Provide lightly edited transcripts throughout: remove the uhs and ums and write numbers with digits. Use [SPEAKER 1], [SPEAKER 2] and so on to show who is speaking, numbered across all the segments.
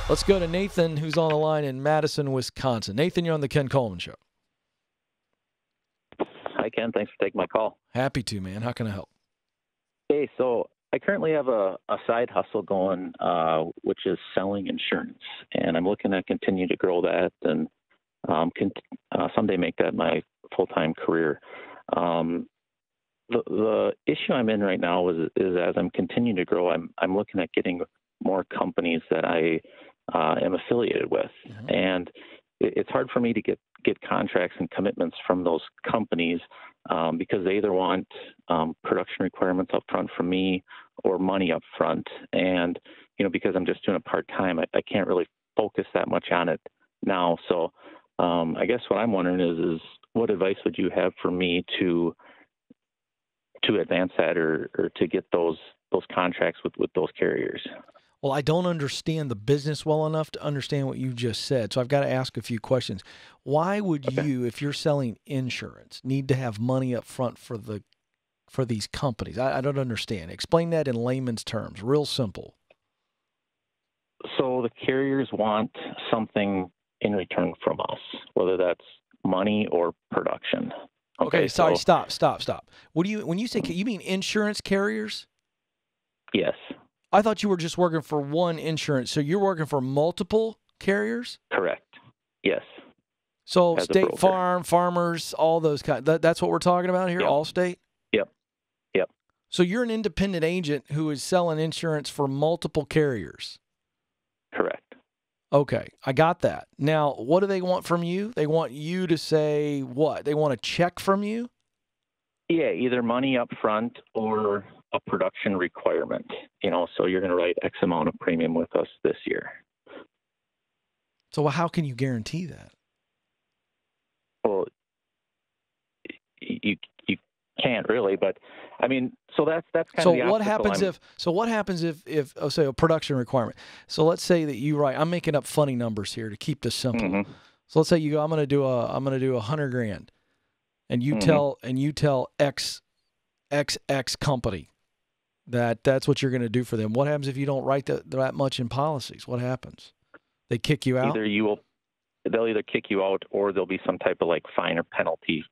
[SPEAKER 1] Let's go to Nathan, who's on the line in Madison, Wisconsin. Nathan, you're on the Ken Coleman Show.
[SPEAKER 2] Hi, Ken. Thanks for taking my call.
[SPEAKER 1] Happy to, man. How can I help?
[SPEAKER 2] Hey, so I currently have a side hustle going, which is selling insurance, and I'm looking to continue to grow that and someday make that my full-time career. The issue I'm in right now is as I'm continuing to grow, I'm looking at getting more companies that I am affiliated with, and it's hard for me to get contracts and commitments from those companies because they either want production requirements up front from me or money up front. And, because I'm just doing it part-time, I can't really focus that much on it now. So I guess what I'm wondering is what advice would you have for me to advance that or to get those contracts with those carriers?
[SPEAKER 1] Well, I don't understand the business well enough to understand what you just said, so I've got to ask a few questions. Why would you, if you're selling insurance, need to have money up front for these companies? I don't understand. Explain that in layman's terms, real simple.
[SPEAKER 2] So the carriers want something in return from us, whether that's money or production.
[SPEAKER 1] Okay, sorry, stop. What do when you say, you mean insurance carriers?
[SPEAKER 2] Yes.
[SPEAKER 1] I thought you were just working for one insurance, so you're working for multiple carriers?
[SPEAKER 2] Correct. Yes.
[SPEAKER 1] So
[SPEAKER 2] As
[SPEAKER 1] State Farm, Farmers, all those kind. That's what we're talking about here,
[SPEAKER 2] Yep.
[SPEAKER 1] Allstate?
[SPEAKER 2] Yep.
[SPEAKER 1] So you're an independent agent who is selling insurance for multiple carriers?
[SPEAKER 2] Correct.
[SPEAKER 1] Okay, I got that. Now, what do they want from you? They want you to say what? They want a check from you?
[SPEAKER 2] Yeah, either money up front or a production requirement. So you're going to write X amount of premium with us this year.
[SPEAKER 1] So how can you guarantee that?
[SPEAKER 2] Well, you can't really, but I mean, so that's kind of the
[SPEAKER 1] what happens if say a production requirement? So let's say that you write. I'm making up funny numbers here to keep this simple.
[SPEAKER 2] Mm-hmm.
[SPEAKER 1] So let's say you go. I'm going to do $100,000, and you tell X company that's what you're going to do for them. What happens if you don't write that much in policies? What happens? They kick you out?
[SPEAKER 2] They'll either kick you out or there'll be some type of fine or penalty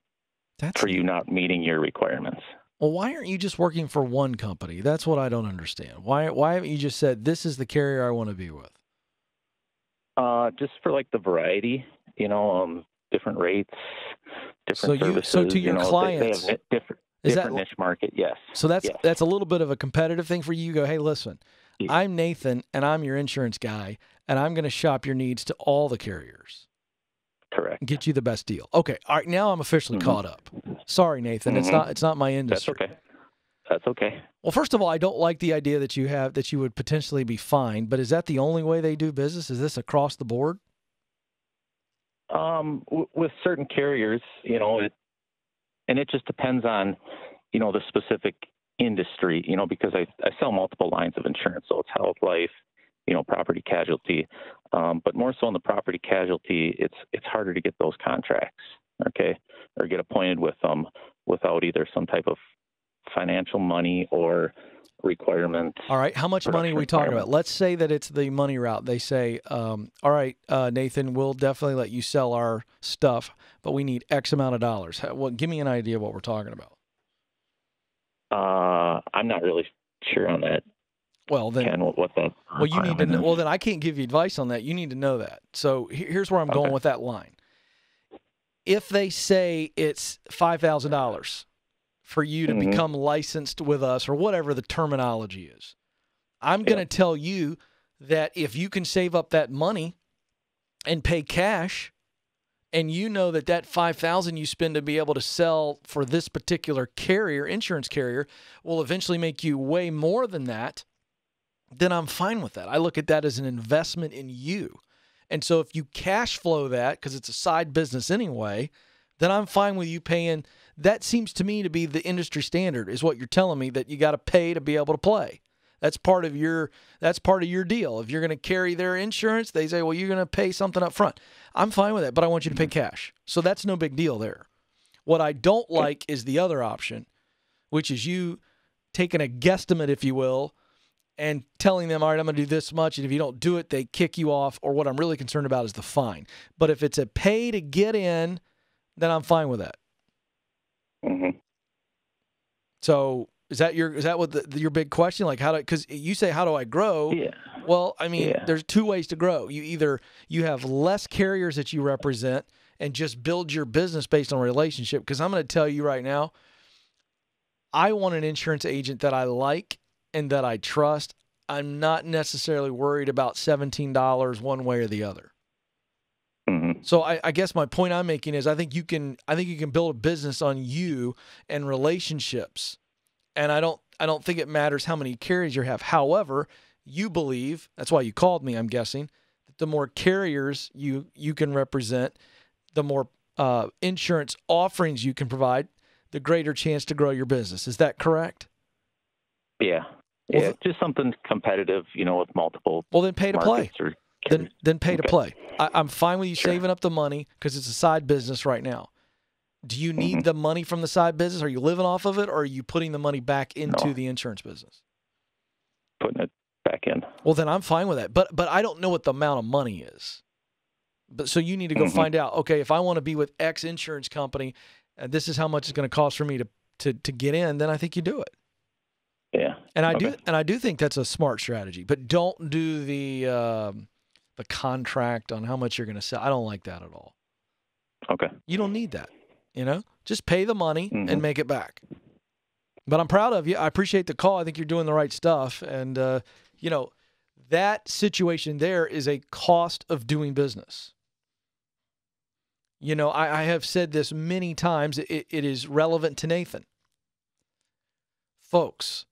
[SPEAKER 2] for you not meeting your requirements.
[SPEAKER 1] Well, why aren't you just working for one company? That's what I don't understand. Why haven't you just said, this is the carrier I want to be with?
[SPEAKER 2] Just for the variety, different rates, different services.
[SPEAKER 1] So to your clients,
[SPEAKER 2] they have different niche market, yes.
[SPEAKER 1] So that's a little bit of a competitive thing for you. You go, hey, listen, I'm Nathan, and I'm your insurance guy, and I'm going to shop your needs to all the carriers.
[SPEAKER 2] Correct.
[SPEAKER 1] Get you the best deal. Okay, all right, now I'm officially caught up. Sorry, Nathan, it's not my industry.
[SPEAKER 2] That's okay.
[SPEAKER 1] Well, first of all, I don't like the idea that you would potentially be fined, but is that the only way they do business? Is this across the board?
[SPEAKER 2] With certain carriers, and it just depends on, the specific industry, because I sell multiple lines of insurance. So it's health, life, property casualty. But more so on the property casualty, it's harder to get those contracts, okay, or get appointed with them without either some type of financial money or requirement.
[SPEAKER 1] All right. How much money are we talking about? Let's say that it's the money route. They say, all right, Nathan, we'll definitely let you sell our stuff, but we need X amount of dollars. Give me an idea of what we're talking about.
[SPEAKER 2] I'm not really sure on that.
[SPEAKER 1] Well, then,
[SPEAKER 2] Ken, what that?
[SPEAKER 1] Well, you need to know. Well, then I can't give you advice on that. You need to know that. So here's where I'm going with that line. If they say it's $5,000 for you to become licensed with us, or whatever the terminology is, I'm going to tell you that if you can save up that money and pay cash, and you know that $5,000 you spend to be able to sell for this particular carrier, insurance carrier, will eventually make you way more than that, then I'm fine with that. I look at that as an investment in you. And so if you cash flow that, because it's a side business anyway, then I'm fine with you paying. That seems to me to be the industry standard, is what you're telling me, that you got to pay to be able to play. That's part of your deal. If you're going to carry their insurance, they say, well, you're going to pay something up front. I'm fine with that, but I want you to pay cash. So that's no big deal there. What I don't like is the other option, which is you taking a guesstimate, if you will, and telling them, all right, I'm going to do this much, and if you don't do it, they kick you off, or what I'm really concerned about is the fine. But if it's a pay to get in, then I'm fine with that.
[SPEAKER 2] Mm-hmm.
[SPEAKER 1] So is that what your big question? Like, because you say, how do I grow?
[SPEAKER 2] Yeah.
[SPEAKER 1] Well, I mean, there's two ways to grow. You have less carriers that you represent and just build your business based on relationship. Because I'm going to tell you right now, I want an insurance agent that I like and that I trust. I'm not necessarily worried about $17 one way or the other.
[SPEAKER 2] Mm-hmm.
[SPEAKER 1] So I guess my point I'm making is I think you can build a business on you and relationships. And I don't think it matters how many carriers you have. However, you believe, that's why you called me, I'm guessing, that the more carriers you can represent, the more insurance offerings you can provide, the greater chance to grow your business. Is that correct?
[SPEAKER 2] Yeah. Yeah, just something competitive, with multiple.
[SPEAKER 1] Well, then pay to play. Then pay to play. I'm fine with you saving up the money because it's a side business right now. Do you need the money from the side business? Are you living off of it, or are you putting the money back into the insurance business?
[SPEAKER 2] Putting it back in.
[SPEAKER 1] Well, then I'm fine with that. But I don't know what the amount of money is. But so you need to go find out. Okay, if I want to be with X insurance company, and this is how much it's going to cost for me to get in, then I think you do it.
[SPEAKER 2] Yeah.
[SPEAKER 1] And I do think that's a smart strategy. But don't do the contract on how much you're going to sell. I don't like that at all.
[SPEAKER 2] Okay.
[SPEAKER 1] You don't need that. Just pay the money and make it back. But I'm proud of you. I appreciate the call. I think you're doing the right stuff. And, that situation there is a cost of doing business. I have said this many times. It is relevant to Nathan. Folks,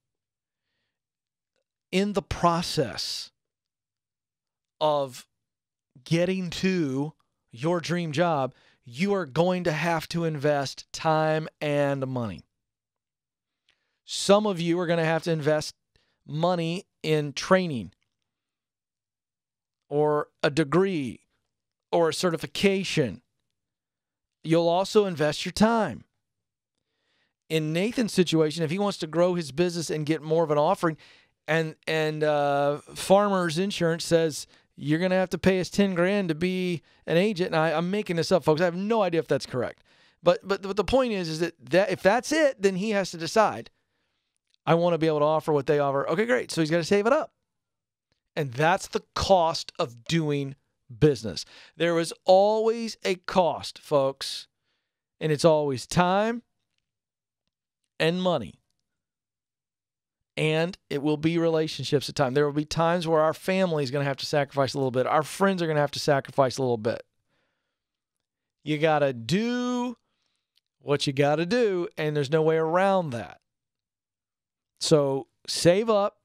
[SPEAKER 1] in the process of getting to your dream job, you are going to have to invest time and money. Some of you are going to have to invest money in training or a degree or a certification. You'll also invest your time. In Nathan's situation, if he wants to grow his business and get more of an offering, and Farmers Insurance says you're going to have to pay us $10,000 to be an agent. And I'm making this up, folks. I have no idea if that's correct. But the point is that if that's it, then he has to decide. I want to be able to offer what they offer. Okay, great. So he's got to save it up. And that's the cost of doing business. There is always a cost, folks. And it's always time and money. And it will be relationships at times. There will be times where our family is going to have to sacrifice a little bit. Our friends are going to have to sacrifice a little bit. You got to do what you got to do, and there's no way around that. So save up,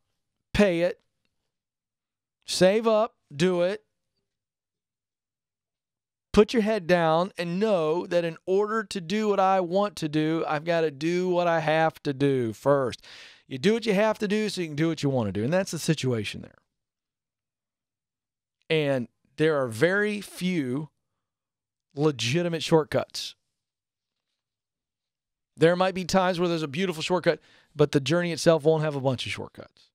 [SPEAKER 1] pay it. Save up, do it. Put your head down and know that in order to do what I want to do, I've got to do what I have to do first. You do what you have to do so you can do what you want to do. And that's the situation there. And there are very few legitimate shortcuts. There might be times where there's a beautiful shortcut, but the journey itself won't have a bunch of shortcuts.